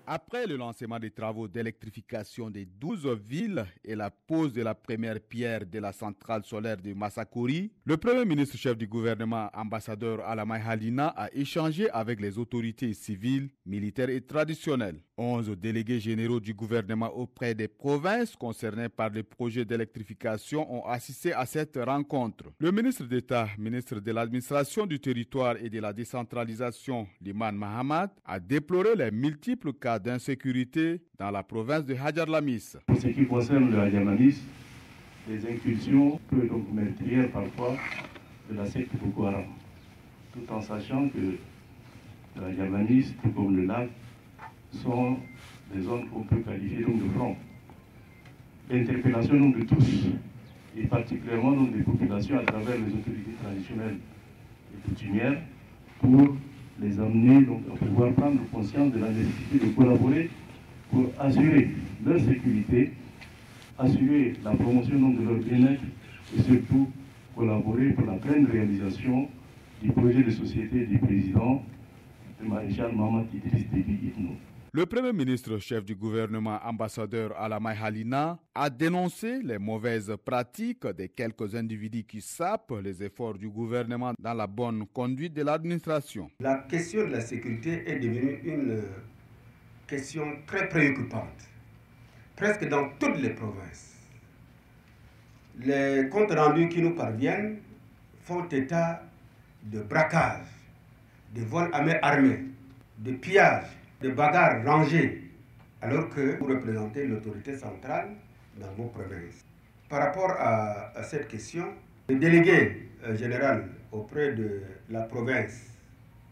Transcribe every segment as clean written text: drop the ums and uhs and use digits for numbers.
Après le lancement des travaux d'électrification des 12 villes et la pose de la première pierre de la centrale solaire de Massakori, le Premier ministre chef du gouvernement, ambassadeur Alamai Halina, a échangé avec les autorités civiles, militaires et traditionnelles. 11 délégués généraux du gouvernement auprès des provinces concernées par les projets d'électrification ont assisté à cette rencontre. Le ministre d'État, ministre de l'administration du territoire et de la décentralisation, Liman Mahamad, a déploré les multiples cas d'insécurité dans la province de Hadjar Lamis. Pour ce qui concerne le Hadjar Lamis, les incursions peu donc meurtrières parfois de la secte Boko Haram, tout en sachant que le Hadjar Lamis, tout comme le lac, sont des zones qu'on peut qualifier donc de front. L'interpellation donc de tous, et particulièrement donc des populations à travers les autorités traditionnelles et coutumières, pour les amener donc à pouvoir prendre conscience de la nécessité de collaborer pour assurer leur sécurité, assurer la promotion donc de leur bien-être et surtout collaborer pour la pleine réalisation du projet de société du président, le maréchal Mahamat Idriss Déby Itno. Le Premier ministre chef du gouvernement, ambassadeur Alamai Halina, a dénoncé les mauvaises pratiques des quelques individus qui sapent les efforts du gouvernement dans la bonne conduite de l'administration. La question de la sécurité est devenue une question très préoccupante, presque dans toutes les provinces. Les comptes rendus qui nous parviennent font état de braquages, de vols à main armée, de pillages, de bagarres rangées, alors que vous représentez l'autorité centrale dans vos provinces. Par rapport à cette question, le délégué général auprès de la province,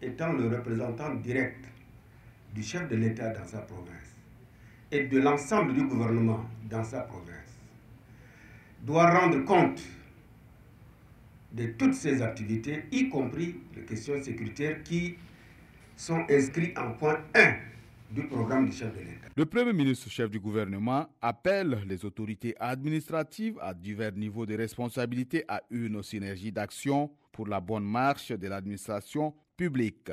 étant le représentant direct du chef de l'État dans sa province et de l'ensemble du gouvernement dans sa province, doit rendre compte de toutes ces activités, y compris les questions sécuritaires qui sont inscrits en point 1 du programme du chef de l'État. Le Premier ministre chef du gouvernement appelle les autorités administratives à divers niveaux de responsabilité à une synergie d'action pour la bonne marche de l'administration publique.